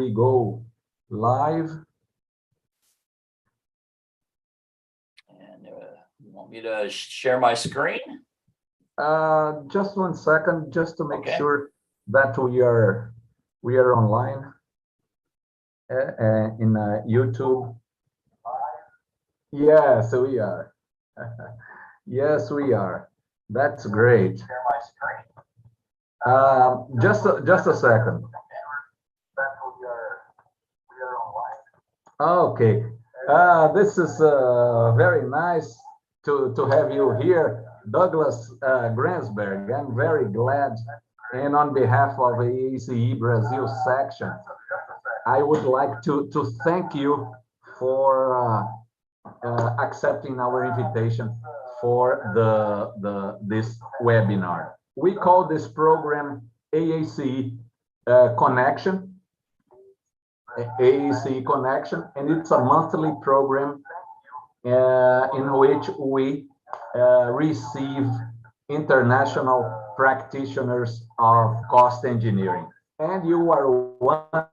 we go live. And you want me to share my screen? Just 1 second, just to make Okay. sure that we are online in YouTube. Yes, we are. Yes, we are. That's great. Just a second. Okay. This is very nice to have you here, Douglas Gransberg. I'm very glad, and on behalf of AACE Brazil section, I would like to thank you for accepting our invitation for this webinar. We call this program AACE Connection. AACE Connection, and it's a monthly program in which we receive international practitioners of cost engineering. And you are one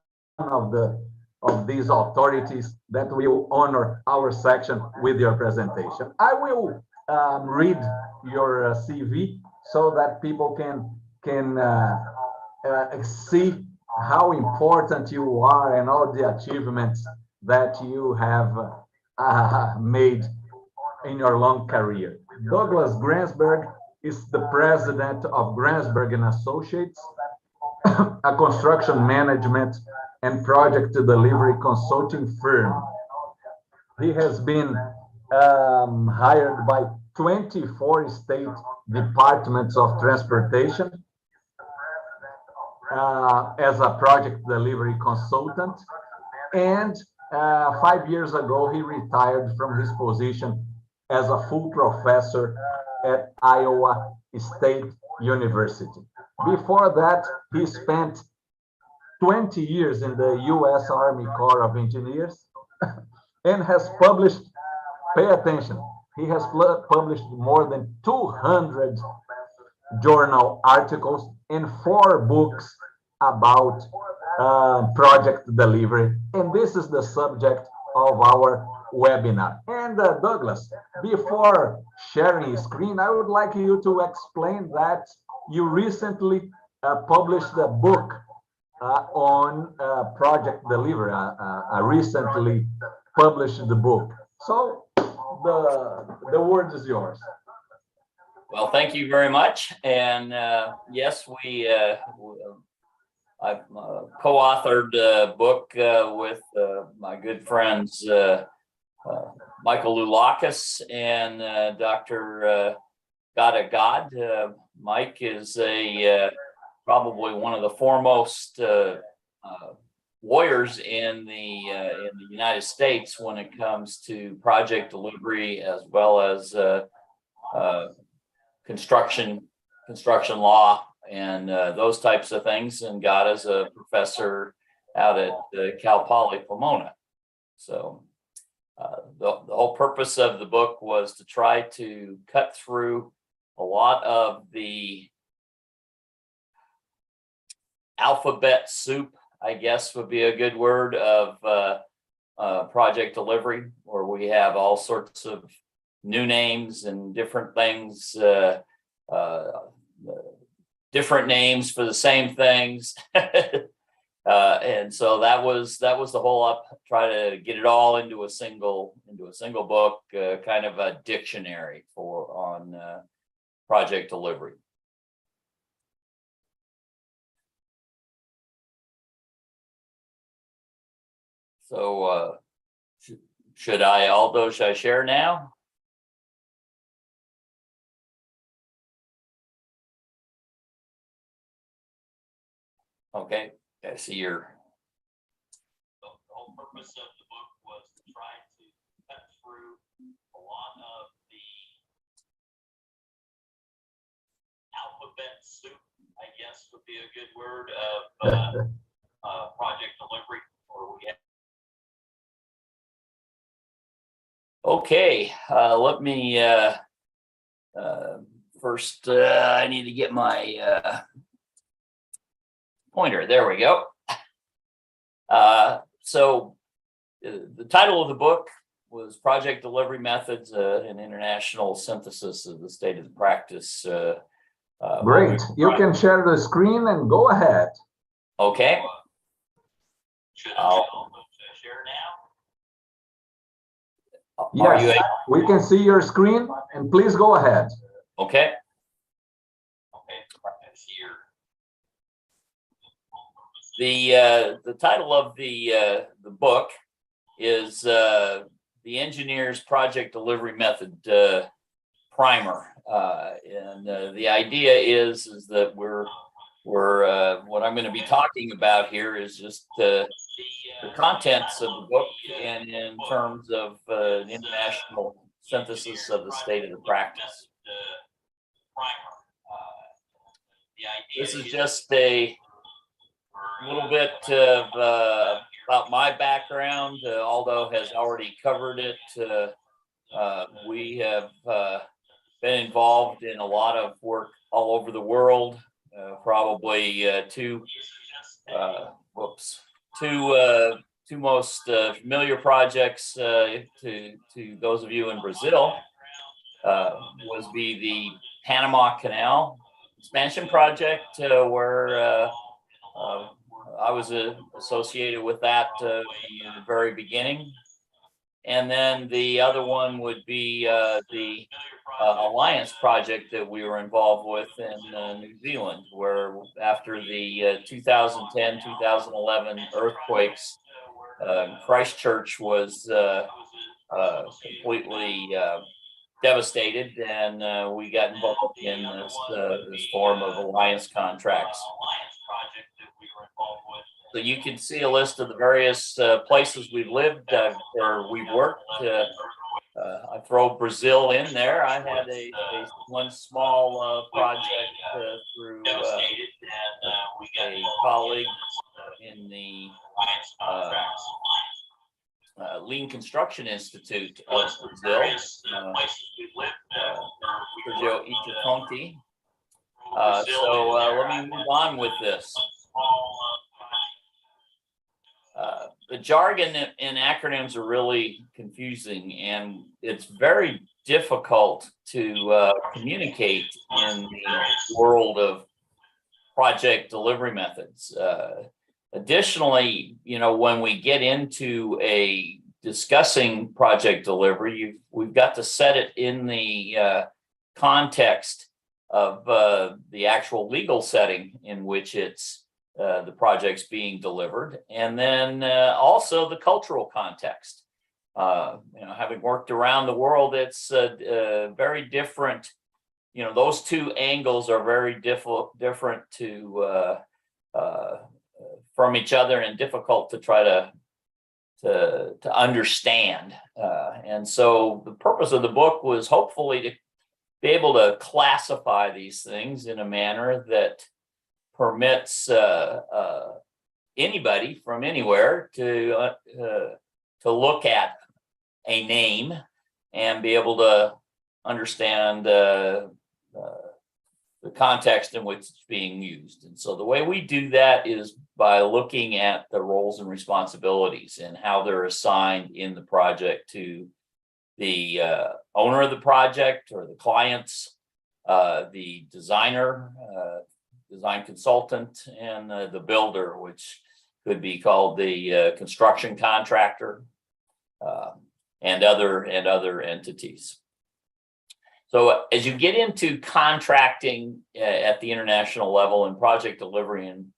of these authorities that will honor our section with your presentation. I will read your CV so that people can see how important you are and all the achievements that you have made in your long career. Douglas Gransberg is the president of Gransberg and Associates, a construction management and project delivery consulting firm. He has been hired by 24 state departments of transportation as a project delivery consultant, and 5 years ago he retired from his position as a full professor at Iowa State University. Before that, he spent 20 years in the U.S. Army Corps of Engineers and has published, pay attention, he has published more than 200 journal articles and 4 books about project delivery. And this is the subject of our webinar. And Douglas, before sharing screen, I would like you to explain that you recently published a book on project delivery, a recently published the book. So the word is yours. Well, thank you very much. And yes, I've co-authored a book with my good friends Michael Loulakis and Dr. God. Mike is probably one of the foremost lawyers in the United States when it comes to project delivery as well as construction law and those types of things, and got as a professor out at Cal Poly Pomona. So the whole purpose of the book was to try to cut through a lot of the alphabet soup, I guess would be a good word, of project delivery, where we have all sorts of new names and different things, different names for the same things. And so that was the whole up, try to get it all into a single book, kind of a dictionary on project delivery. So should I share now? Okay, I see the whole purpose of the book was to try to cut through a lot of the alphabet soup, I guess would be a good word, of project delivery. Okay, let me first, I need to get my pointer. There we go. So the title of the book was Project Delivery Methods, an International Synthesis of the State of the Practice. Great. You can share the screen and go ahead. Okay. I'll share now. Yes, we can see your screen, and please go ahead. Okay. The title of the book is the Engineer's Project Delivery Method Primer, and the idea is that we're what I'm going to be talking about here is just the contents of the book, and in terms of the international synthesis of the state of the practice. This is just a little bit of about my background. Aldo has already covered it. We have been involved in a lot of work all over the world. Probably two most familiar projects to those of you in Brazil was the Panama Canal expansion project, where I was associated with that in the very beginning. And then the other one would be the Alliance project that we were involved with in New Zealand, where after the 2010-2011 earthquakes, Christchurch was completely devastated, and we got involved in this form of alliance contracts. So you can see a list of the various places we've lived or we've worked. I throw Brazil in there. I had one small project through a colleague in the Lean Construction Institute of Brazil, Sergio Ichaconti. So let me move on with this. The jargon and acronyms are really confusing, and it's very difficult to communicate in the world of project delivery methods. Additionally, when we get into discussing project delivery, we've got to set it in the context of the actual legal setting in which it's the project's being delivered, and then also the cultural context. Having worked around the world, it's very different. Those two angles are very different from each other, and difficult to try to understand. And so the purpose of the book was hopefully to be able to classify these things in a manner that permits anybody from anywhere to look at a name and be able to understand the context in which it's being used. And so the way we do that is by looking at the roles and responsibilities and how they're assigned in the project to the owner of the project or the clients, the designer, design consultant, and the builder, which could be called the construction contractor, and other entities. So as you get into contracting at the international level and project delivery in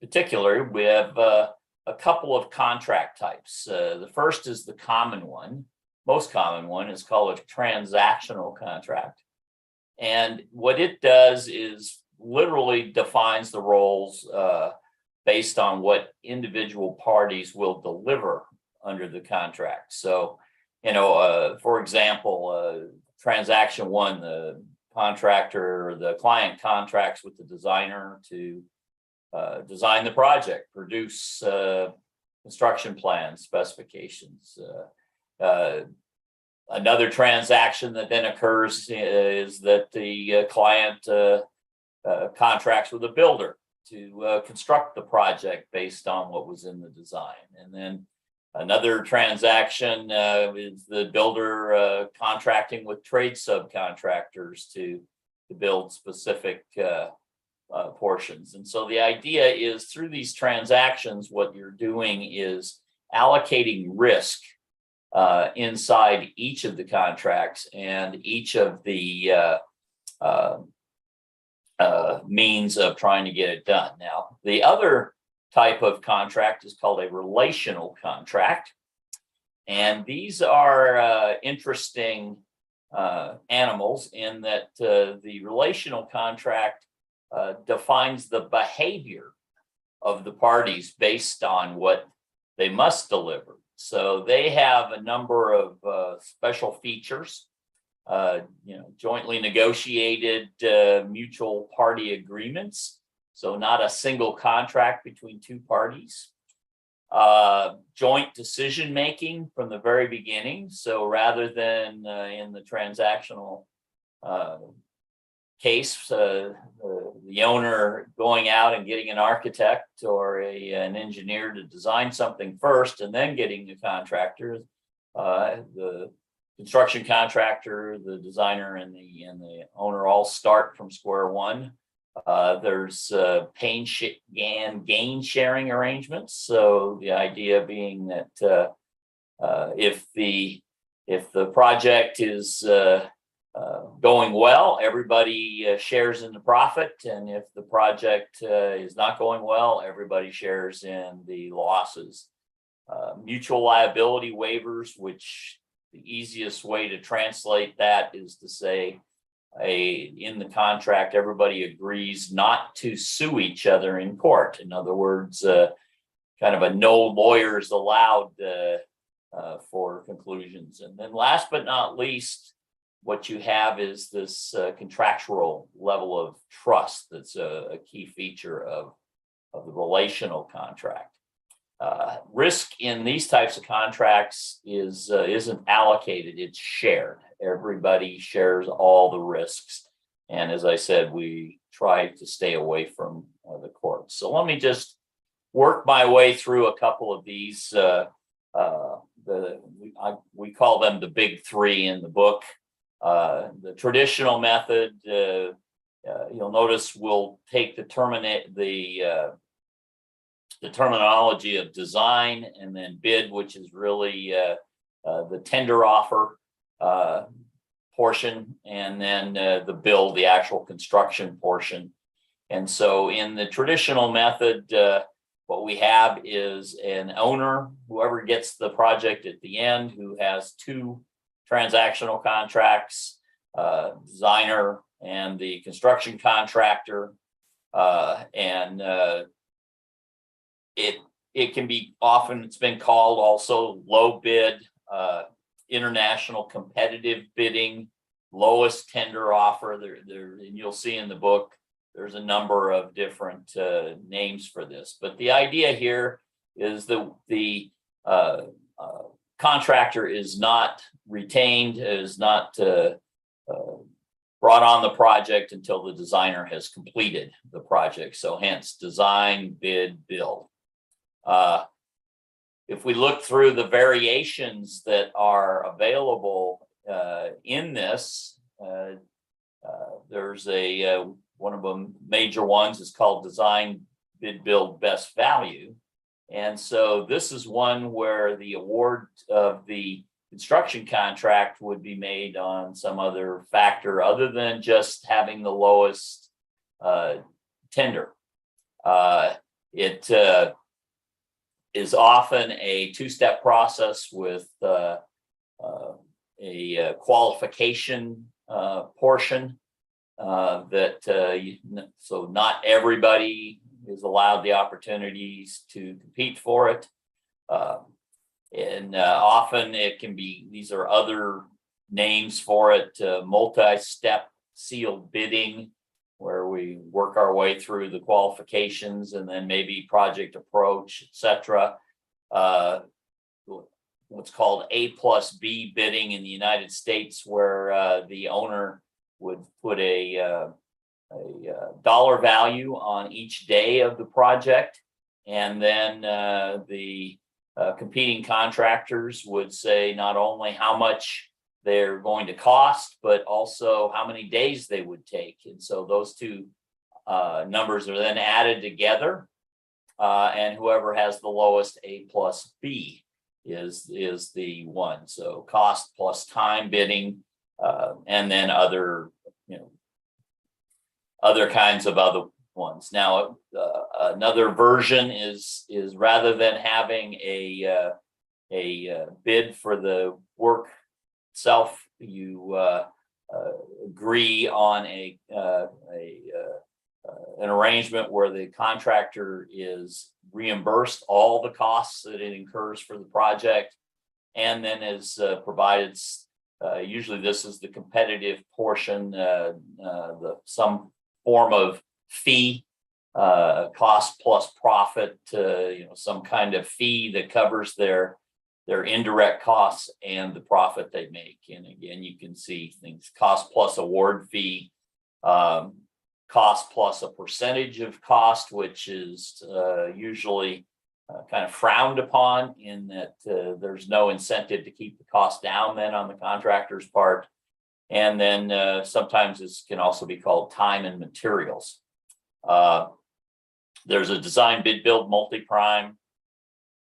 particular, we have a couple of contract types. The first is the common one. Most common one is called a transactional contract. And what it does is literally defines the roles based on what individual parties will deliver under the contract. So, for example, transaction one, the contractor or the client contracts with the designer to design the project, produce construction plans, specifications. Another transaction that then occurs is that the client contracts with a builder to construct the project based on what was in the design. And then another transaction is the builder contracting with trade subcontractors to build specific portions. And so the idea is through these transactions, what you're doing is allocating risk inside each of the contracts and each of the means of trying to get it done. Now, the other type of contract is called a relational contract. And these are interesting animals in that the relational contract defines the behavior of the parties based on what they must deliver. So they have a number of special features, jointly negotiated mutual party agreements. So not a single contract between two parties. Joint decision-making from the very beginning. So rather than in the transactional case, the owner going out and getting an architect or an engineer to design something first and then getting the contractor, the construction contractor, the designer, and the owner all start from square one. There's gain sharing arrangements. So the idea being that if the project is going well, everybody shares in the profit, and if the project is not going well, everybody shares in the losses. Mutual liability waivers, which the easiest way to translate that is to say, in the contract, everybody agrees not to sue each other in court. In other words, kind of a no lawyers allowed for conclusions. And then last but not least, what you have is this contractual level of trust that's a key feature of the relational contract. Risk in these types of contracts isn't allocated, it's shared. Everybody shares all the risks. And as I said, we try to stay away from the courts. So let me just work my way through a couple of these. We call them the big three in the book. The traditional method, you'll notice we'll take the terminology of design and then bid, which is really the tender offer portion, and then the build, the actual construction portion. And so in the traditional method, what we have is an owner, whoever gets the project at the end, who has two transactional contracts, designer and the construction contractor, and it can be often, it's been called also low bid, international competitive bidding, lowest tender offer. There, and you'll see in the book, there's a number of different names for this. But the idea here is the contractor is not retained, is not brought on the project until the designer has completed the project. So hence design, bid, build. If we look through the variations that are available in this, there's one of the major ones is called design, bid, build, best value. And so this is one where the award of the construction contract would be made on some other factor other than just having the lowest tender. It is often a two-step process with a qualification portion so not everybody is allowed the opportunities to compete for it. And often it can be, these are other names for it, multi-step sealed bidding, where we work our way through the qualifications and then maybe project approach, etc. What's called A+B bidding in the United States, where the owner would put a dollar value on each day of the project. And then the competing contractors would say not only how much they're going to cost, but also how many days they would take. And so those two numbers are then added together, and whoever has the lowest, A plus B, is the one. So cost plus time bidding, and then other, other kinds of other ones. Now, another version is rather than having a bid for the work itself, you agree on an arrangement where the contractor is reimbursed all the costs that it incurs for the project, and then is provided. Usually, this is the competitive portion, some form of fee, cost plus profit, some kind of fee that covers their indirect costs and the profit they make. And again, you can see things: cost plus award fee, cost plus a percentage of cost, which is usually kind of frowned upon, in that there's no incentive to keep the cost down then on the contractor's part. And then sometimes this can also be called time and materials. There's a design bid build multi-prime,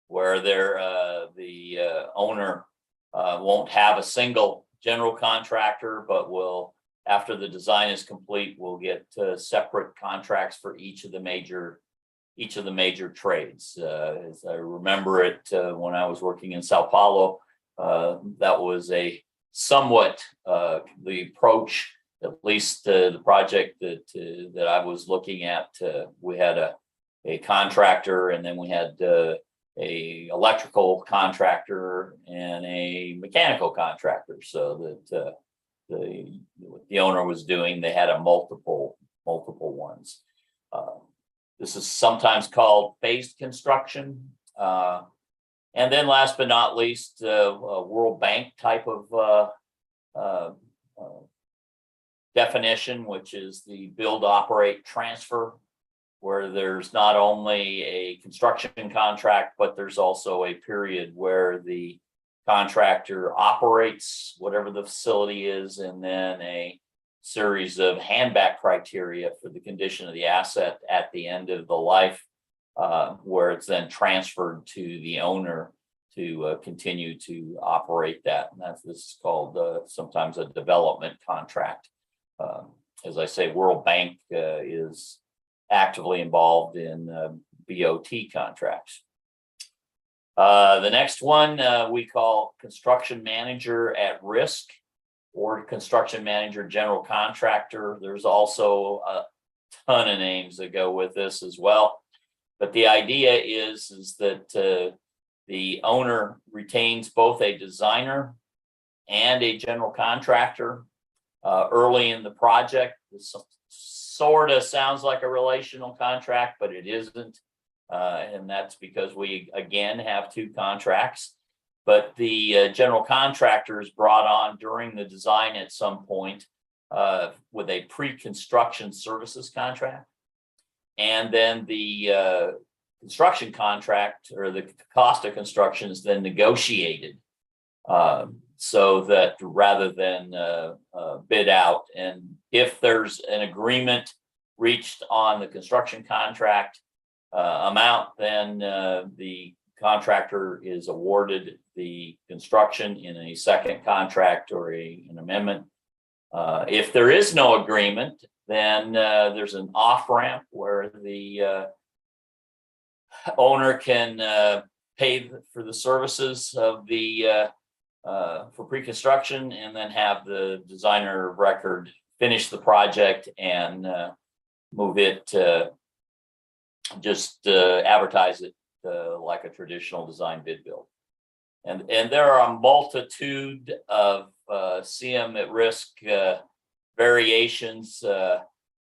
where the owner won't have a single general contractor, but will, after the design is complete, we'll get separate contracts for each of the major trades. As I remember it, when I was working in Sao Paulo, that was a somewhat the approach, at least the project that I was looking at. We had a contractor, and then we had a electrical contractor and a mechanical contractor, so that what the owner was doing, they had a multiple ones. This is sometimes called phased construction. And then last but not least, a World Bank type of definition, which is the build, operate, transfer, where there's not only a construction contract, but there's also a period where the contractor operates whatever the facility is, and then a series of handback criteria for the condition of the asset at the end of the life, where it's then transferred to the owner to continue to operate that. And this is called sometimes a development contract. As I say, World Bank is actively involved in BOT contracts. The next one we call construction manager at risk, or construction manager general contractor. There's also a ton of names that go with this as well. But the idea is that the owner retains both a designer and a general contractor early in the project. This sort of sounds like a relational contract, but it isn't. And that's because we, again, have two contracts. But the general contractor is brought on during the design at some point with a pre-construction services contract. And then the construction contract, or the cost of construction, is then negotiated so that rather than bid out. And if there's an agreement reached on the construction contract amount, then the contractor is awarded the construction in a second contract or an amendment. If there is no agreement, then there's an off-ramp where the owner can pay for the services of the for pre-construction, and then have the designer of record finish the project and move it to just advertise it like a traditional design bid build. And there are a multitude of CM at risk variations.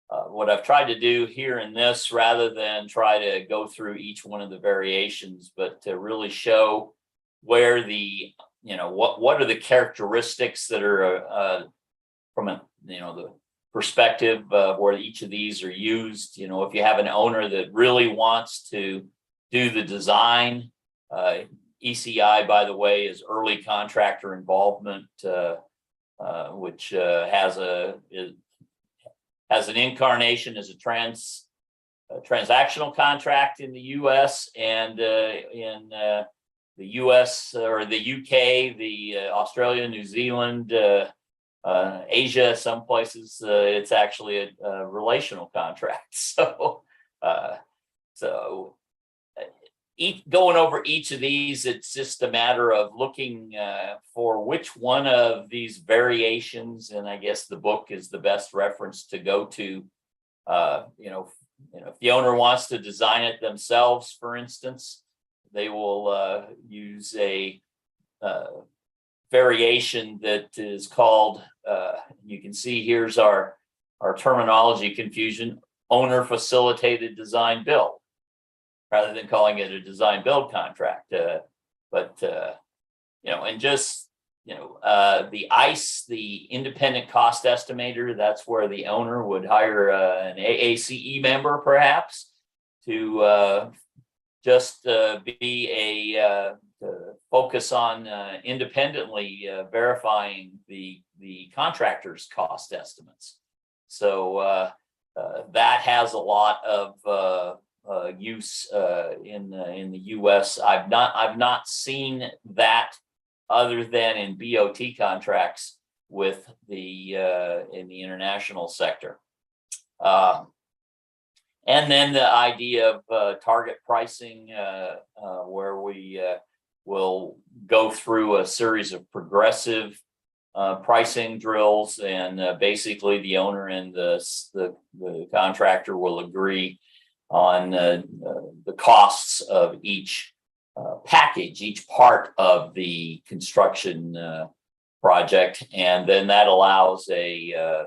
What I've tried to do here in this, rather than try to go through each one of the variations, but to really show where the, what are the characteristics that are from the perspective where each of these are used. You know, if you have an owner that really wants to do the design, ECI, by the way, is early contractor involvement, which has an incarnation as a transactional contract in the U.S. and in the U.S. or the U.K., the Australia, New Zealand, Asia, some places it's actually a relational contract. So going over each of these, it's just a matter of looking for which one of these variations, and I guess the book is the best reference to go to. If the owner wants to design it themselves, for instance, they will use a variation that is called, you can see here's our terminology confusion, owner facilitated design build, rather than calling it a design build contract. And just, the AACE, the independent cost estimator, that's where the owner would hire an AACE member, perhaps, to just be focus on independently verifying the contractor's cost estimates. So that has a lot of use in the U.S. I've not seen that other than in BOT contracts with the in the international sector. And then the idea of target pricing, where we will go through a series of progressive pricing drills, and basically the owner and the contractor will agree on the costs of each package, each part of the construction project, and then that allows a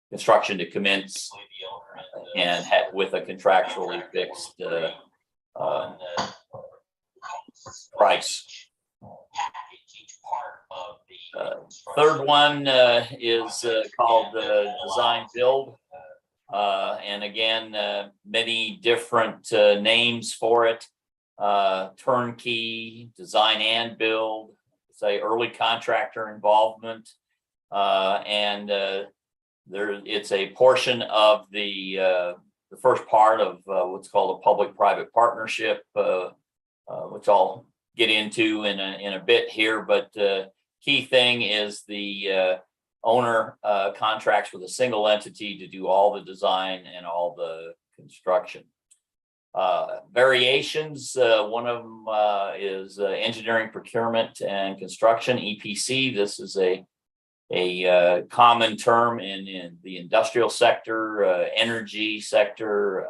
construction to commence and with a contractually fixed price. Third one is called design build, and again, many different names for it. Turnkey, design and build, say early contractor involvement, and it's a portion of the first part of what's called a public-private partnership, which I'll get into in a bit here. But key thing is the owner contracts with a single entity to do all the design and all the construction. Variations, one of them is engineering, procurement, and construction, EPC. This is a common term in the industrial sector, energy sector,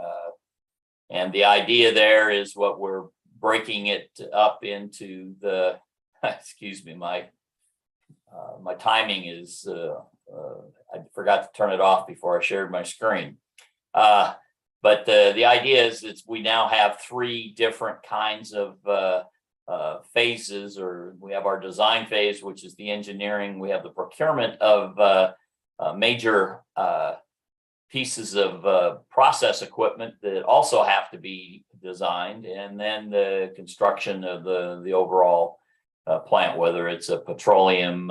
and the idea there is what we're breaking it up into the, excuse me, my timing is, I forgot to turn it off before I shared my screen. But the idea is that we now have three different kinds of phases, or we have our design phase, which is the engineering. We have the procurement of major pieces of process equipment that also have to be designed, and then the construction of the overall plant, whether it's a petroleum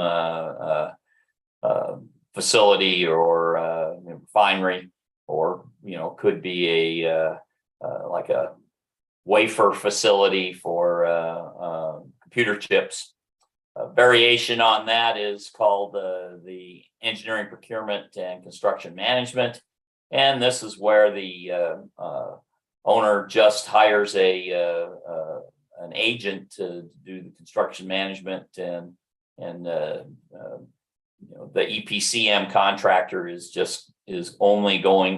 facility or refinery, or could be a like a wafer facility for computer chips. Variation on that is called the engineering, procurement, and construction management, and this is where the owner just hires an agent to do the construction management, and the EPCM contractor is going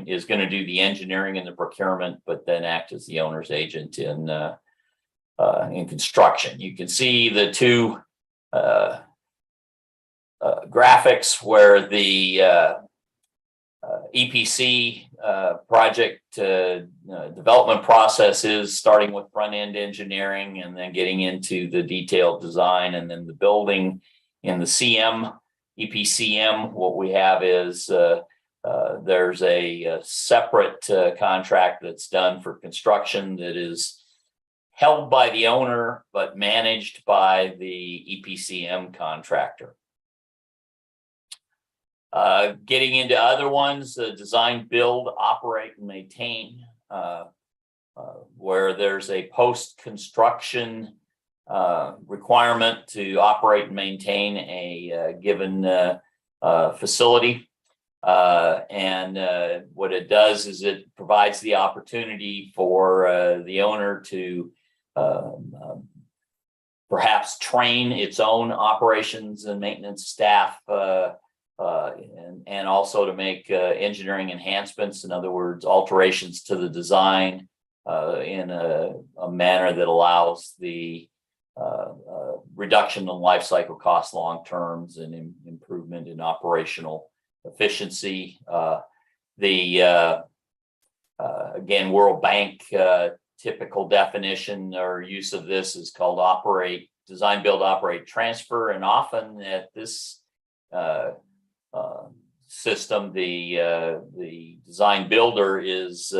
to do the engineering and the procurement, but then act as the owner's agent in construction. You can see the two graphics where the EPC project development process is starting with front-end engineering and then getting into the detailed design and then the building. In the EPCM, what we have is There's a separate contract that's done for construction that is held by the owner, but managed by the EPCM contractor. Getting into other ones, design, build, operate, and maintain, where there's a post-construction requirement to operate and maintain a given facility. And what it does is it provides the opportunity for the owner to perhaps train its own operations and maintenance staff, and also to make engineering enhancements, in other words, alterations to the design in a manner that allows the reduction in life cycle costs long terms and improvement in operational efficiency. Again, World Bank typical definition or use of this is called operate, design, build, operate, transfer, and often at this system, the design builder is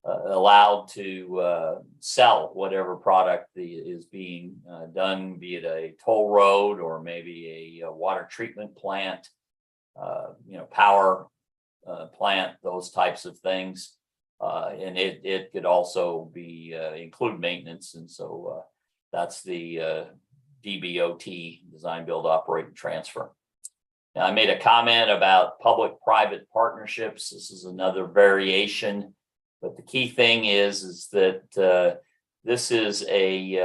allowed to sell whatever product is being done, be it a toll road or maybe a water treatment plant, power plant, those types of things. And it could also be include maintenance. And so that's the DBOT, design, build, operate, and transfer. Now, I made a comment about public-private partnerships. This is another variation, but the key thing is that this is a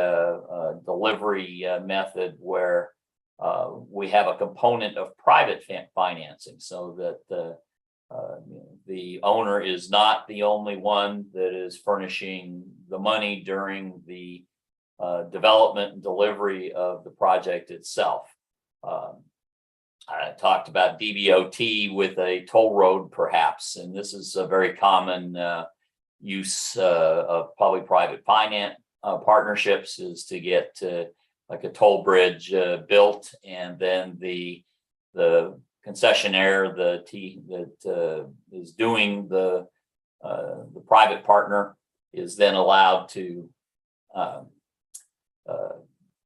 delivery method where we have a component of private financing, so that the owner is not the only one that is furnishing the money during the development and delivery of the project itself. I talked about DBOT with a toll road, perhaps, and this is a very common use of public-private finance partnerships, is to get like a toll bridge built, and then the concessionaire, that is doing the private partner, is then allowed to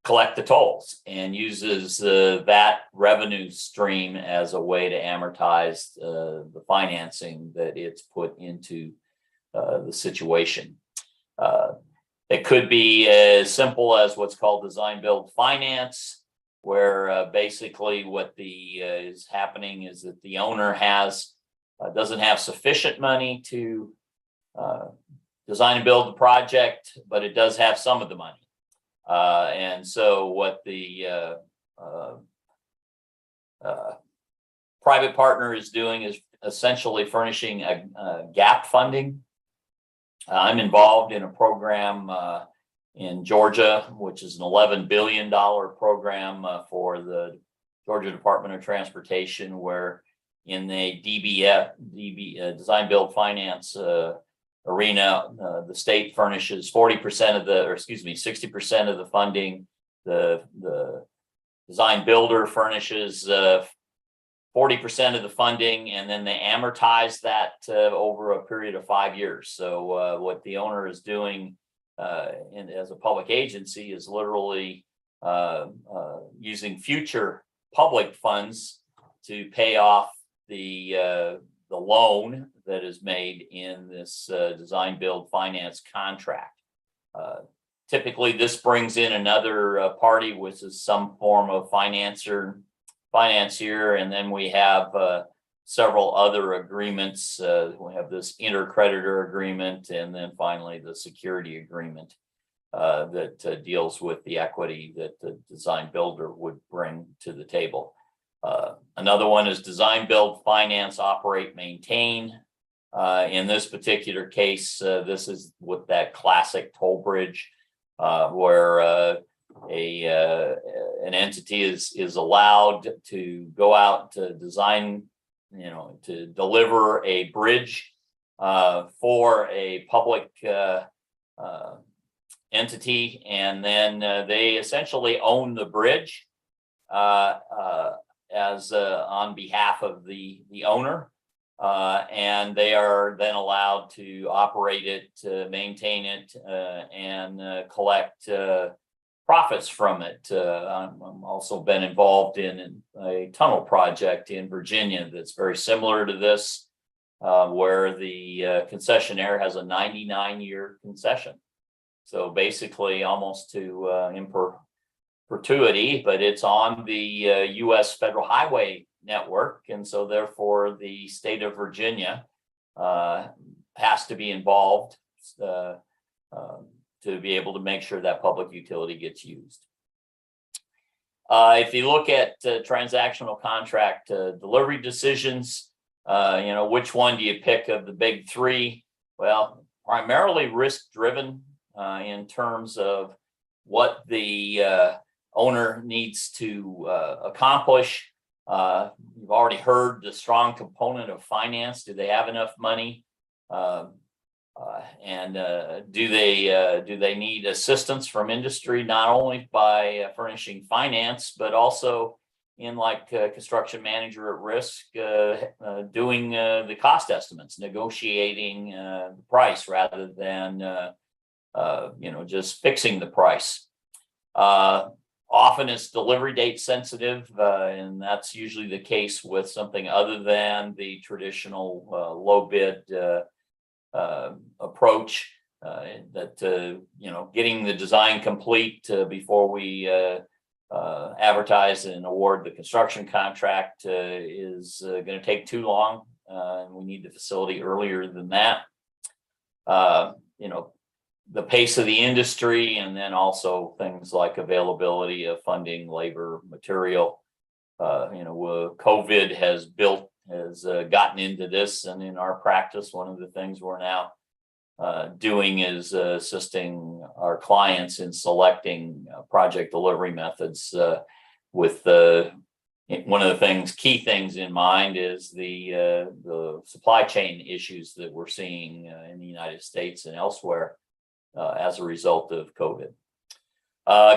collect the tolls and uses that revenue stream as a way to amortize the financing that it's put into the situation. It could be as simple as what's called design build finance, where basically what is happening is that the owner doesn't have sufficient money to design and build the project, but it does have some of the money. And so what the private partner is doing is essentially furnishing a gap funding. I'm involved in a program in Georgia, which is an $11 billion program for the Georgia Department of Transportation, where in the design build finance arena, the state furnishes 60% of the funding. The design builder furnishes 40% of the funding, and then they amortize that over a period of 5 years. So what the owner is doing as a public agency is literally using future public funds to pay off the loan that is made in this design build finance contract. Typically, this brings in another party, which is some form of financier, and then we have several other agreements. We have this intercreditor agreement, and then finally the security agreement that deals with the equity that the design builder would bring to the table. Another one is design build finance operate maintain. In this particular case, this is with that classic toll bridge, where an entity is allowed to go out to design, to deliver a bridge for a public entity, and then they essentially own the bridge as on behalf of the owner. and they are then allowed to operate it, maintain it, and collect profits from it. I'm also been involved in a tunnel project in Virginia that's very similar to this, where the concessionaire has a 99-year concession. So basically almost to in perpetuity, but it's on the U.S. federal highway network. And so therefore the state of Virginia has to be involved to be able to make sure that public utility gets used. If you look at transactional contract delivery decisions, which one do you pick of the big three? Well, primarily risk-driven in terms of what the owner needs to accomplish. You've already heard the strong component of finance. Do they have enough money? And do they need assistance from industry, not only by furnishing finance, but also in like construction manager at risk, doing the cost estimates, negotiating the price rather than just fixing the price. Often it's delivery date sensitive, and that's usually the case with something other than the traditional low bid approach. That getting the design complete before we advertise and award the construction contract is going to take too long, and we need the facility earlier than that. The pace of the industry, and then also things like availability of funding, labor, material. COVID has gotten into this, and in our practice, one of the things we're now doing is assisting our clients in selecting project delivery methods with one of the key things in mind is the supply chain issues that we're seeing in the United States and elsewhere as a result of COVID.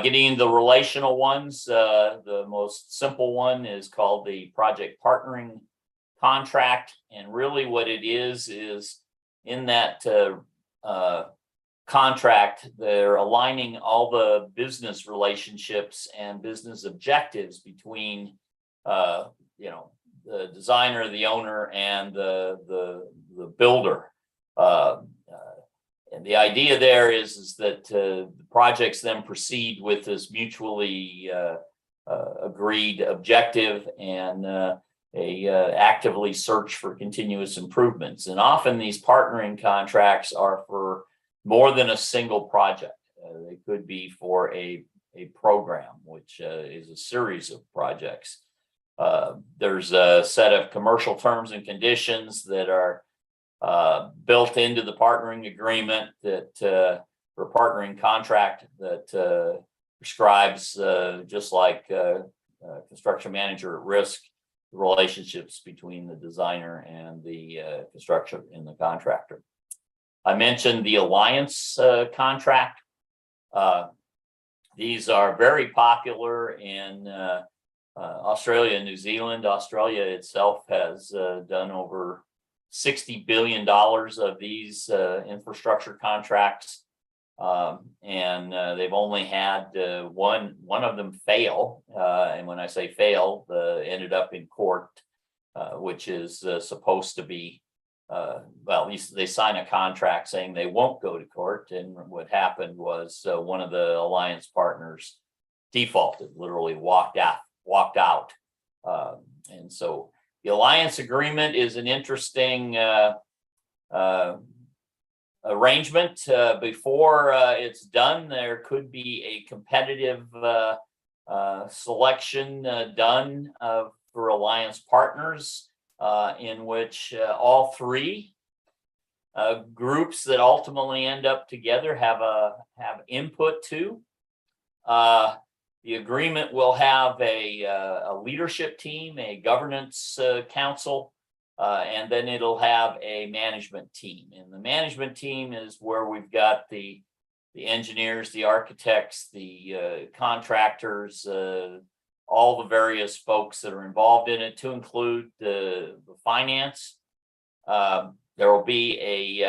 Getting into the relational ones, the most simple one is called the project partnering contract. And really what it is in that contract, they're aligning all the business relationships and business objectives between the designer, the owner, and the builder. And the idea there is that the projects then proceed with this mutually agreed objective and actively search for continuous improvements. And often these partnering contracts are for more than a single project. They could be for a program, which is a series of projects. There's a set of commercial terms and conditions that are built into the partnering agreement that or partnering contract that prescribes, just like construction manager at risk, the relationships between the designer and the construction and the contractor. I mentioned the alliance contract. These are very popular in Australia and New Zealand. Australia itself has done over $60 billion of these infrastructure contracts, and they've only had one of them fail. And when I say fail, ended up in court, which is supposed to be, they sign a contract saying they won't go to court. And what happened was one of the alliance partners defaulted, literally walked out. And so the alliance agreement is an interesting arrangement. Before it's done, there could be a competitive selection done for alliance partners, in which all three groups that ultimately end up together have input to. The agreement will have a leadership team, a governance council, and then it'll have a management team. And the management team is where we've got the engineers, the architects, the contractors, all the various folks that are involved in it, to include the finance, There will be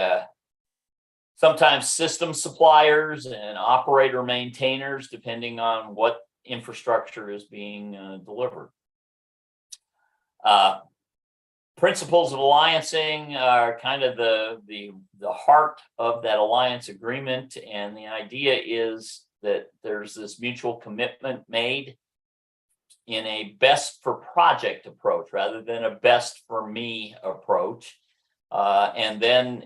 sometimes system suppliers and operator maintainers, depending on what infrastructure is being delivered. Principles of alliancing are kind of the heart of that alliance agreement, and the idea is that there's this mutual commitment made in a best for project approach rather than a best for me approach. And then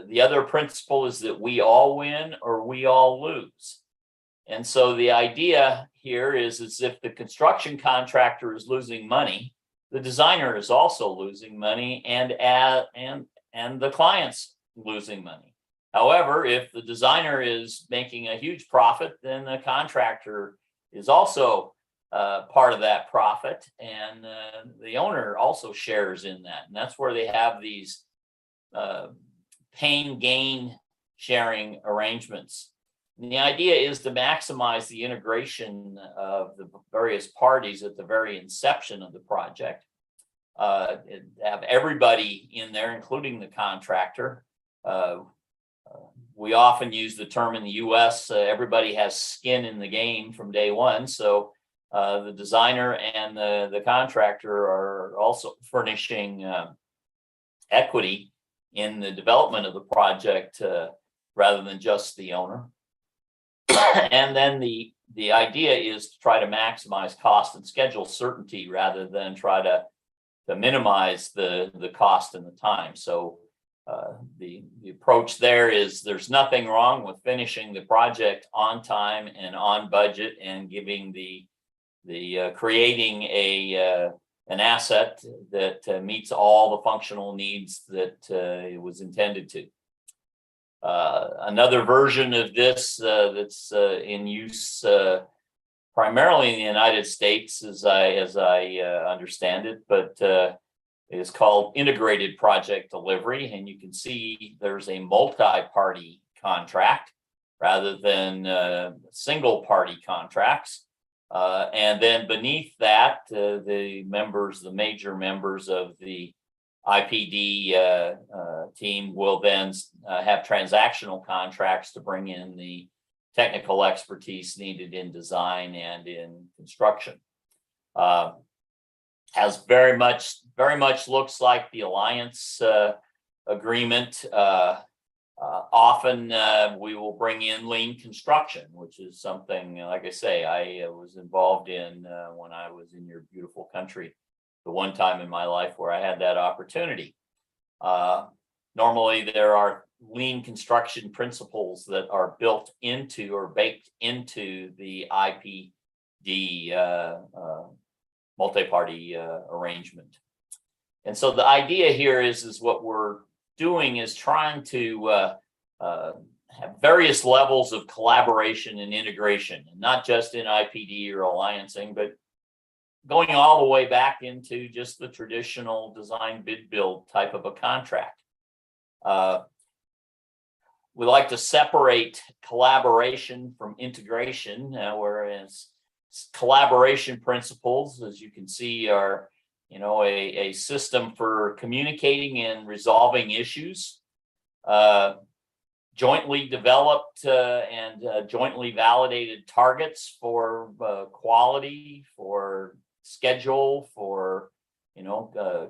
the other principle is that we all win or we all lose. And so the idea here is if the construction contractor is losing money, the designer is also losing money, and the client's losing money. However, if the designer is making a huge profit, then the contractor is also part of that profit, and the owner also shares in that. And that's where they have these pain gain sharing arrangements. And the idea is to maximize the integration of the various parties at the very inception of the project. Have everybody in there, including the contractor. We often use the term in the US, everybody has skin in the game from day one. So the designer and the contractor are also furnishing equity in the development of the project rather than just the owner. And then the idea is to try to maximize cost and schedule certainty rather than try to minimize the cost and the time. So the approach there is there's nothing wrong with finishing the project on time and on budget and giving creating an asset that meets all the functional needs that it was intended to. Another version of this that's in use primarily in the United States, as I understand it, but is called integrated project delivery. And you can see there's a multi-party contract rather than single-party contracts. And then beneath that, the major members of the IPD team will then have transactional contracts to bring in the technical expertise needed in design and in construction. Has very much looks like the alliance agreement. Often we will bring in lean construction, which is something, like I say, I was involved in when I was in your beautiful country, the one time in my life where I had that opportunity. Normally there are lean construction principles that are built into or baked into the IPD multi-party arrangement. And so the idea here is what we're doing is trying to have various levels of collaboration and integration, and not just in IPD or alliancing, but going all the way back into just the traditional design bid build type of a contract. We like to separate collaboration from integration, whereas collaboration principles, as you can see, are a system for communicating and resolving issues, jointly developed and jointly validated targets for quality, for schedule, for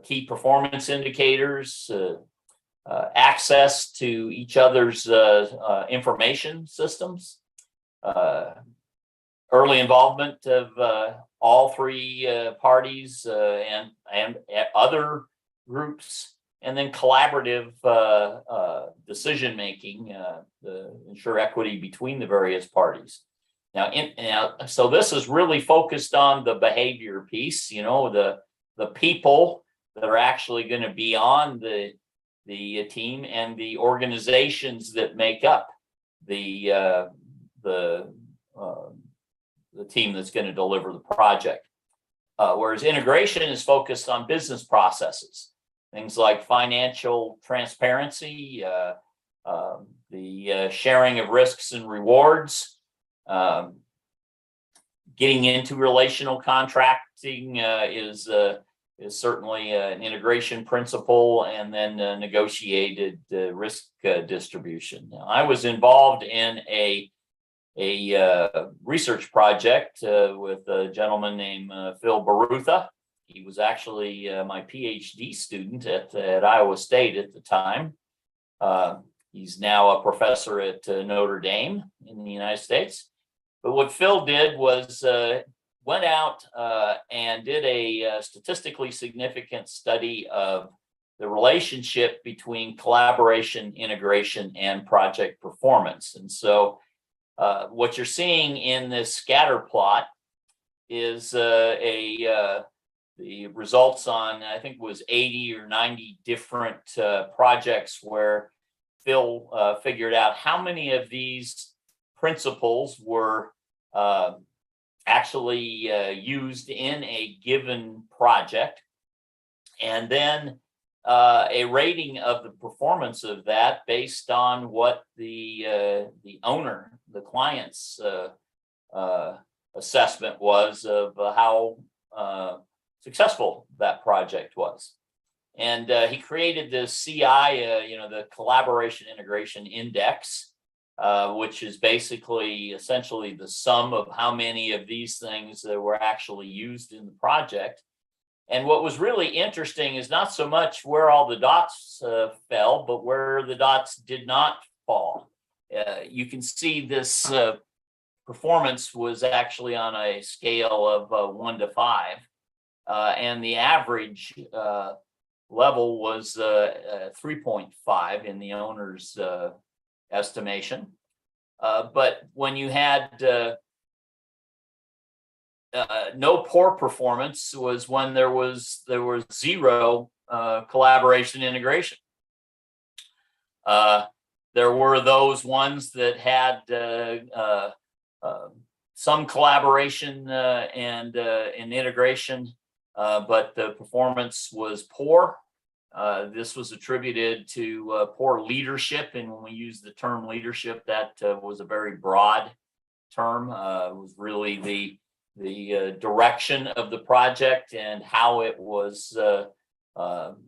key performance indicators, access to each other's information systems, early involvement of all three parties and other groups, and then collaborative decision making to ensure equity between the various parties. So this is really focused on the behavior piece, the people that are actually going to be on the team and the organizations that make up the team that's going to deliver the project. Whereas integration is focused on business processes, things like financial transparency, the sharing of risks and rewards, getting into relational contracting is is certainly an integration principle, and then negotiated risk distribution. Now, I was involved in a research project with a gentleman named Phil Barutha. He was actually my PhD student at Iowa State at the time. He's now a professor at Notre Dame in the United States. But what Phil did was went out and did a statistically significant study of the relationship between collaboration, integration, and project performance. And so what you're seeing in this scatter plot is the results on, I think it was 80 or 90 different projects where Phil figured out how many of these principles were actually used in a given project, and then a rating of the performance of that based on what the owner, the client's assessment was of how successful that project was. And he created this CI, the Collaboration Integration Index, which is basically essentially the sum of how many of these things were actually used in the project. And what was really interesting is not so much where all the dots fell, but where the dots did not fall. You can see this performance was actually on a scale of 1 to 5. And the average level was 3.5 in the owner's estimation. But when you had no poor performance was when there was zero collaboration integration. There were those ones that had some collaboration and integration, but the performance was poor. This was attributed to poor leadership, and when we use the term leadership, that was a very broad term. It was really the direction of the project and how it was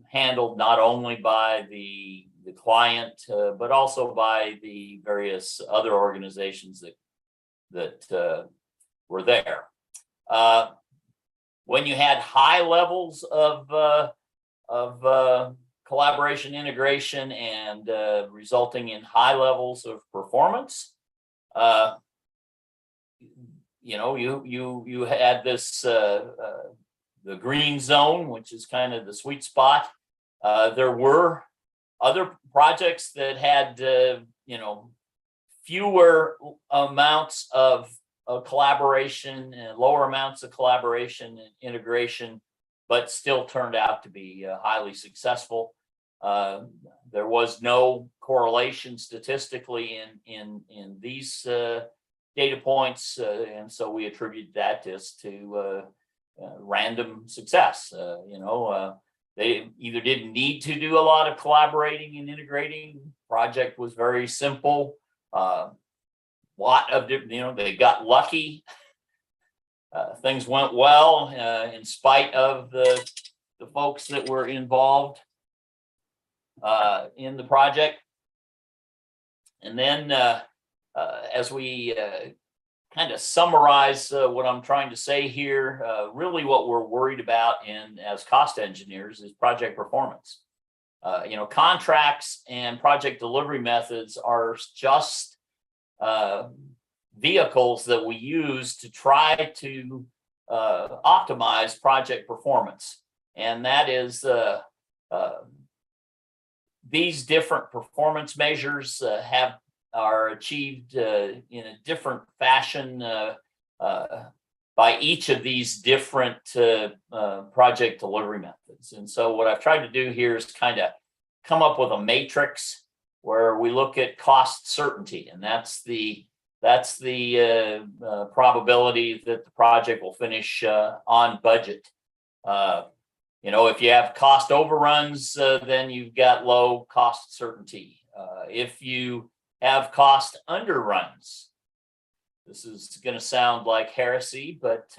handled, not only by the client, but also by the various other organizations that were there. When you had high levels of collaboration integration and resulting in high levels of performance, you had this the green zone, which is kind of the sweet spot. There were other projects that had fewer amounts of collaboration and lower amounts of collaboration and integration, but still turned out to be highly successful. There was no correlation statistically in these data points, and so we attribute that just to random success. They either didn't need to do a lot of collaborating and integrating. Project was very simple. Lot of different, they got lucky. Things went well in spite of the folks that were involved in the project. And then as we kind of summarize what I'm trying to say here, really what we're worried about as cost engineers is project performance. Contracts and project delivery methods are just vehicles that we use to try to optimize project performance. And that is these different performance measures are achieved in a different fashion by each of these different project delivery methods. And so what I've tried to do here is kind of come up with a matrix where we look at cost certainty, and that's the probability that the project will finish on budget. If you have cost overruns, then you've got low cost certainty. If you have cost underruns, this is going to sound like heresy, but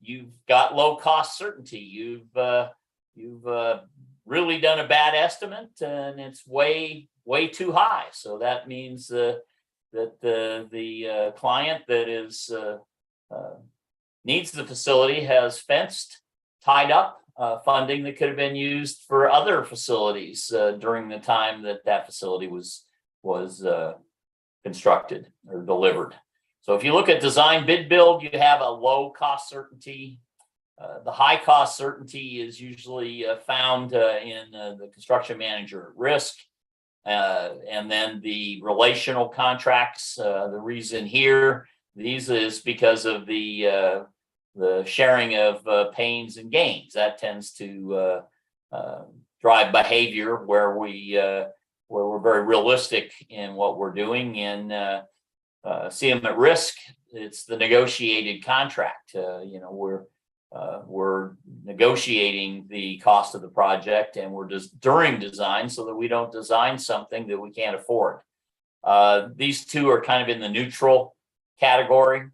you've got low cost certainty. You've really done a bad estimate, and it's way too high. So that means that the client that is needs the facility has fenced, tied up funding that could have been used for other facilities during the time that facility was constructed or delivered. So if you look at design bid build, you have a low cost certainty. The high cost certainty is usually found in the construction manager at risk. And then the relational contracts, the reason here, these is because of the sharing of pains and gains. That tends to drive behavior where we're very realistic in what we're doing. In CM at risk, it's the negotiated contract. We're negotiating the cost of the project, and we're just during design so that we don't design something that we can't afford. These two are kind of in the neutral category.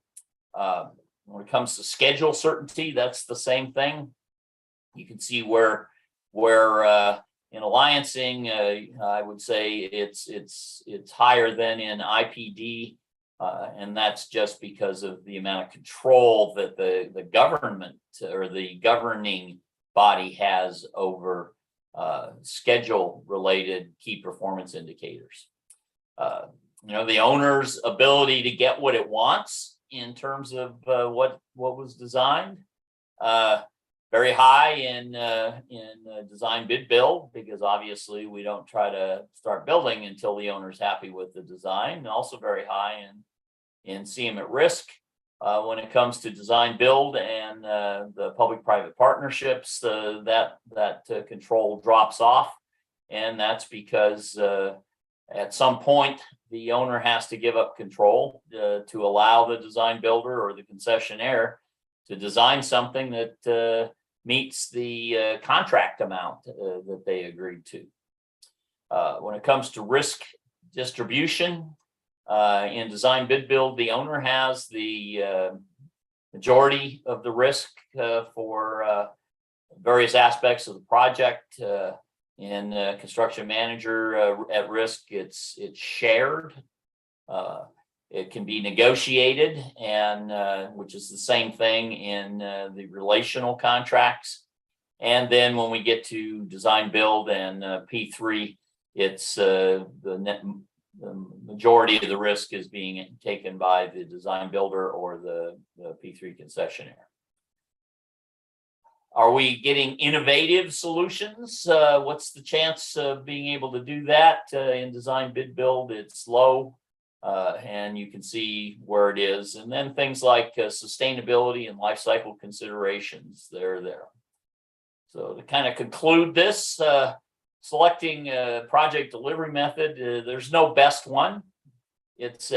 When it comes to schedule certainty, that's the same thing. You can see where in alliancing, I would say it's higher than in IPD. And that's just because of the amount of control that the government or the governing body has over schedule related key performance indicators. The owner's ability to get what it wants in terms of what was designed, very high in design bid build, because obviously we don't try to start building until the owner's happy with the design, and also very high in CM at risk when it comes to design build and the public-private partnerships. That control drops off, and that's because at some point the owner has to give up control to allow the design builder or the concessionaire to design something that meets the contract amount that they agreed to. When it comes to risk distribution, in design bid build, the owner has the majority of the risk for various aspects of the project. In construction manager at risk, it's shared. It can be negotiated, and which is the same thing in the relational contracts. And then when we get to design build and P3, it's the majority of the risk is being taken by the design builder or the P3 concessionaire. Are we getting innovative solutions? What's the chance of being able to do that in design bid build? It's low, and you can see where it is. And then things like sustainability and life cycle considerations, they're there. So to kind of conclude this, selecting a project delivery method, there's no best one. It's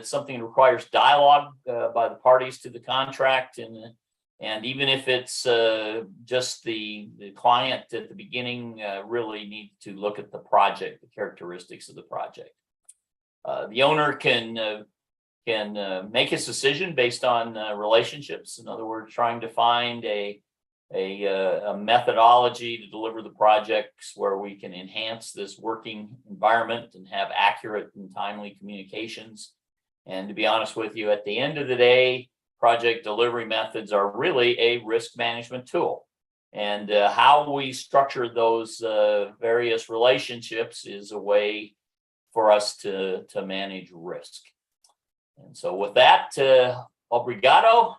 something that requires dialogue by the parties to the contract, and even if it's just the client at the beginning, really need to look at the project, the characteristics of the project. The owner can make his decision based on relationships. In other words, trying to find a methodology to deliver the projects where we can enhance this working environment and have accurate and timely communications. And to be honest with you, at the end of the day, project delivery methods are really a risk management tool. And how we structure those various relationships is a way for us to manage risk. And so with that, obrigado,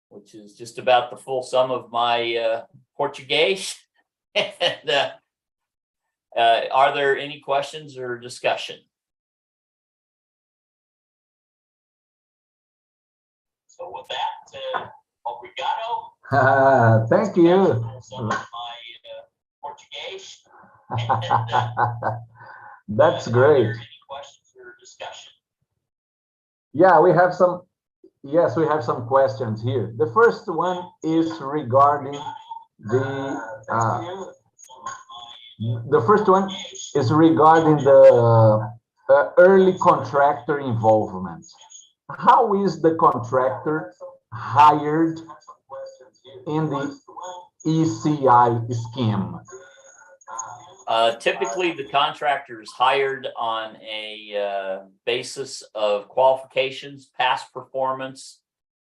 which is just about the full sum of my Portuguese. And, are there any questions or discussion? So with that, obrigado. Thank you. Some of my Portuguese. That's great. Any questions or discussion? Yeah, we have some. Yes, we have some questions here. The first one is regarding the early contractor involvement. How is the contractor hired in the ECI scheme? Typically, the contractor is hired on a basis of qualifications, past performance,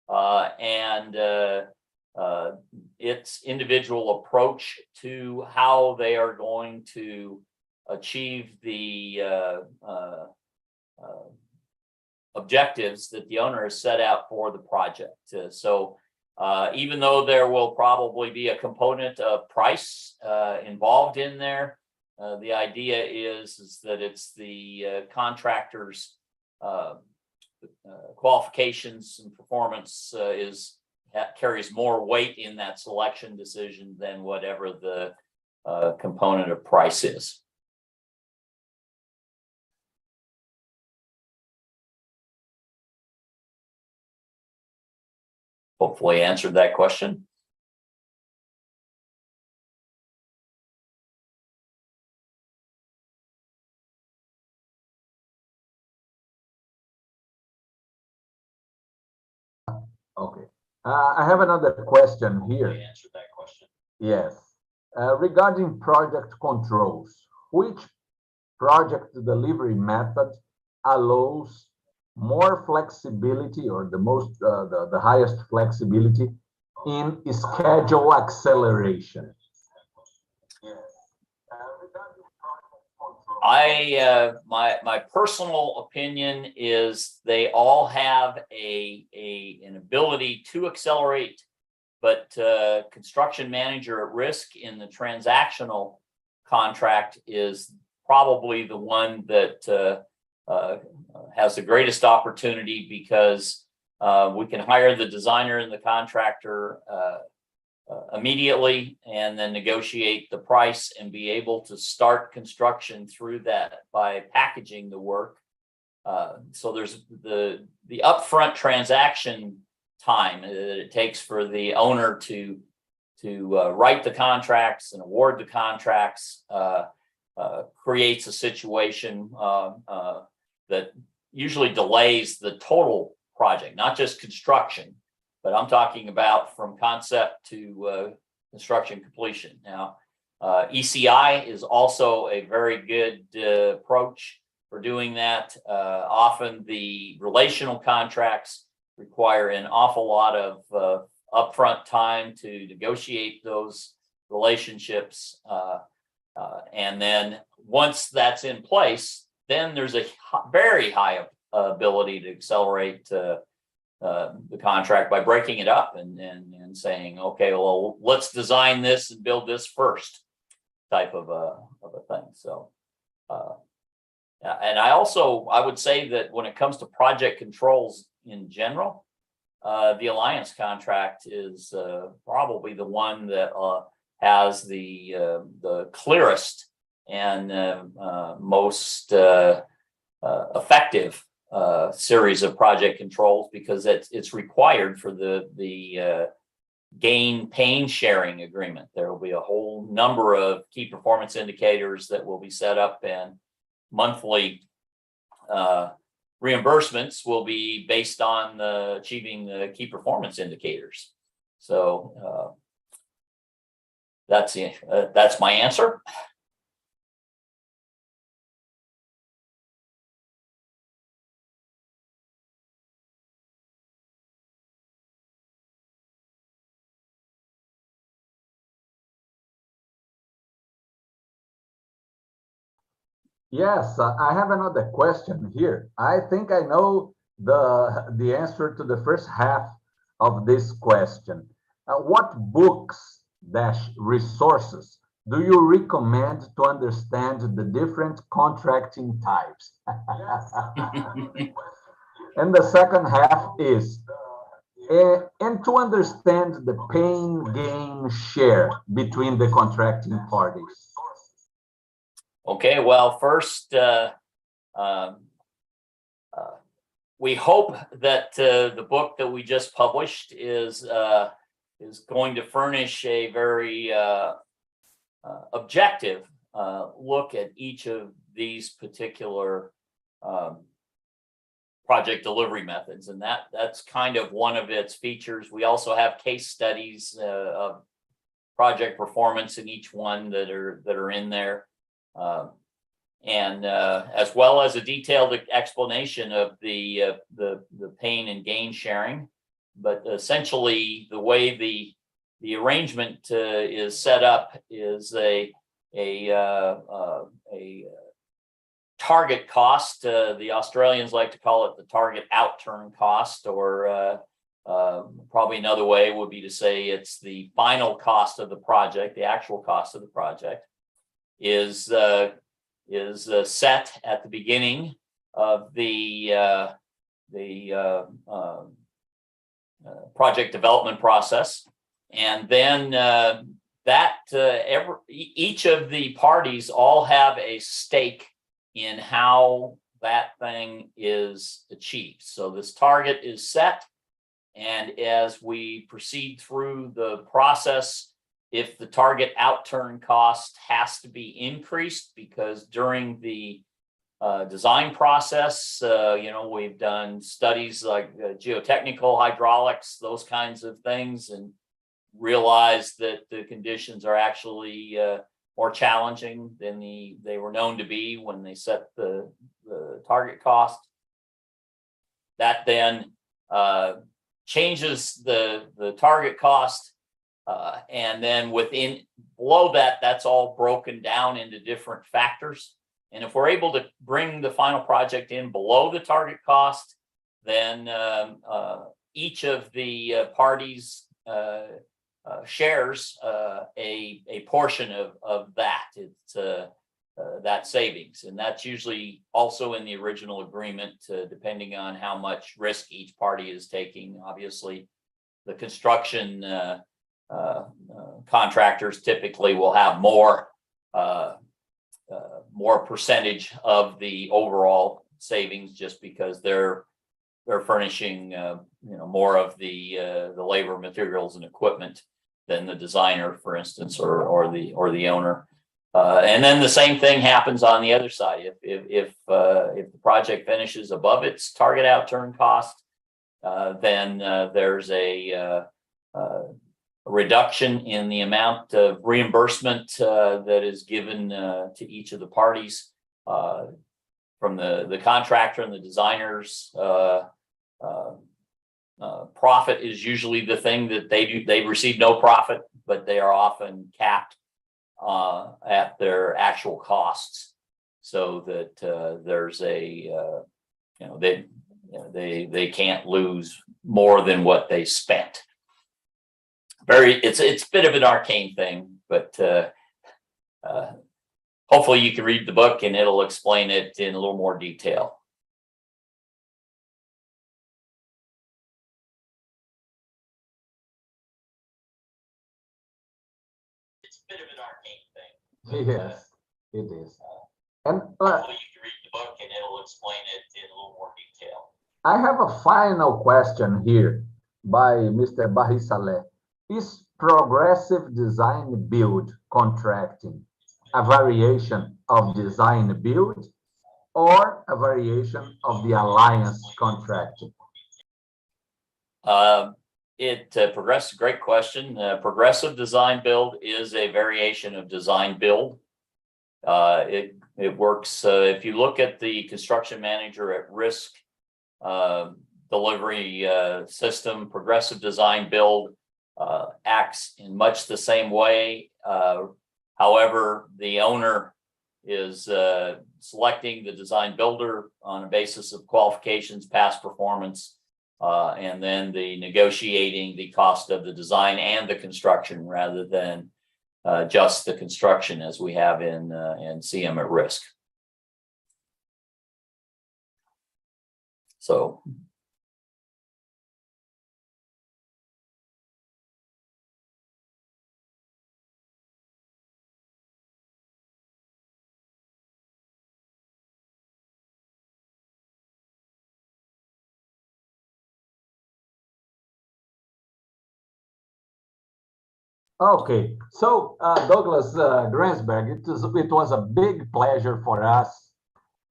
and its individual approach to how they are going to achieve the objectives that the owner has set out for the project. So even though there will probably be a component of price involved in there, the idea is that it's the contractor's qualifications and performance carries more weight in that selection decision than whatever the component of price is. Hopefully answered that question. Okay. I have another question here. I answered that question. Yes. Regarding project controls, which project delivery method allows more flexibility or the highest flexibility in schedule acceleration? My personal opinion is they all have an ability to accelerate, but construction manager at risk in the transactional contract is probably the one that has the greatest opportunity, because we can hire the designer and the contractor immediately and then negotiate the price and be able to start construction through that by packaging the work. So there's the upfront transaction time that it takes for the owner to write the contracts and award the contracts creates a situation that usually delays the total project, not just construction, but I'm talking about from concept to construction completion. Now, ECI is also a very good approach for doing that. Often the relational contracts require an awful lot of upfront time to negotiate those relationships. And then once that's in place, then there's a very high ability to accelerate the contract by breaking it up and saying, okay, well, let's design this and build this first, type of a thing. So, and I would say that when it comes to project controls in general, the alliance contract is probably the one that has the clearest and most effective series of project controls, because it's required for the gain pain sharing agreement. There will be a whole number of key performance indicators that will be set up, and monthly reimbursements will be based on achieving the key performance indicators. So that's my answer. Yes, I have another question here. I think I know the answer to the first half of this question. What books-resources do you recommend to understand the different contracting types? And the second half is, and to understand the pain-gain share between the contracting parties. Okay, well, first, we hope that the book that we just published is going to furnish a very objective look at each of these particular project delivery methods, and that's kind of one of its features. We also have case studies of project performance in each one that are in there, and as well as a detailed explanation of the pain and gain sharing. But essentially, the way the arrangement is set up is a target cost. The Australians like to call it the target outturn cost, or probably another way would be to say it's the final cost of the project. The actual cost of the project is set at the beginning of the project development process, and then each of the parties all have a stake in how that thing is achieved. So this target is set, and as we proceed through the process, if the target outturn cost has to be increased, because during the design process, we've done studies like geotechnical, hydraulics, those kinds of things, and realized that the conditions are actually more challenging than they were known to be when they set the target cost. That then changes the target cost, and then below that, that's all broken down into different factors. And if we're able to bring the final project in below the target cost, then each of the parties shares a portion of that. It's that savings, and that's usually also in the original agreement, depending on how much risk each party is taking. Obviously, the construction contractors typically will have more percentage of the overall savings, just because they're furnishing more of the labor, materials, and equipment than the designer, for instance, or the owner. And then the same thing happens on the other side. If the project finishes above its target outturn cost, then there's a reduction in the amount of reimbursement that is given to each of the parties from the contractor and the designers. Profit is usually the thing that they do. They receive no profit, but they are often capped at their actual costs, so that there's they can't lose more than what they spent. It's a bit of an arcane thing, but hopefully you can read the book and it'll explain it in a little more detail. It's a bit of an arcane thing. Yes, it is. And hopefully you can read the book and it'll explain it in a little more detail. I have a final question here by Mr. Barrisaleh. Is progressive design build contracting a variation of design build or a variation of the alliance contracting? Great question. Progressive design build is a variation of design build. It works. If you look at the construction manager at risk delivery system, progressive design build acts in much the same way. However, the owner is selecting the design builder on a basis of qualifications, past performance, and then negotiating the cost of the design and the construction, rather than just the construction, as we have in CM at risk. So. Okay, so Douglas Gransberg, it was a big pleasure for us,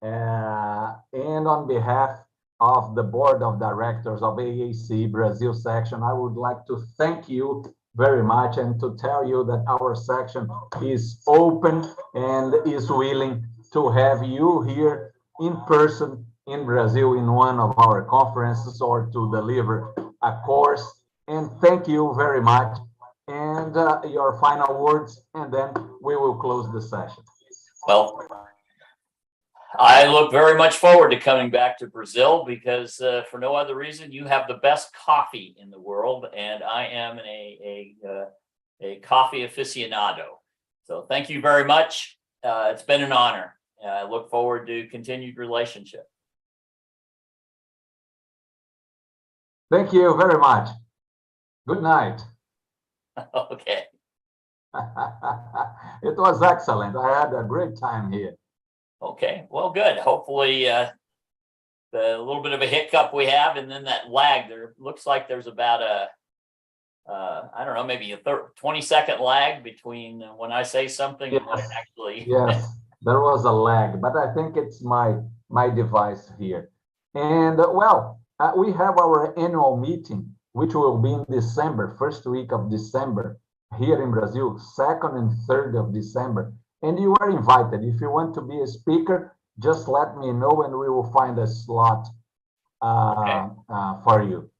and on behalf of the board of directors of AACE Brazil section, I would like to thank you very much and to tell you that our section is open and is willing to have you here in person in Brazil in one of our conferences or to deliver a course. And thank you very much. And your final words, and then we will close the session. Well, I look very much forward to coming back to Brazil because for no other reason, you have the best coffee in the world, and I am a coffee aficionado. So thank you very much. It's been an honor. I look forward to continued relationship. Thank you very much. Good night. Okay. It was excellent. I had a great time here. Okay, well, good. Hopefully, the little bit of a hiccup we have, and then that lag. There looks like there's about a, I don't know, maybe a 20-second lag between when I say something and when it actually. Yes, there was a lag, but I think it's my device here. And well, we have our annual meeting, which will be in December, first week of December, here in Brazil, 2nd and 3rd of December. And you are invited. If you want to be a speaker, just let me know and we will find a slot for you.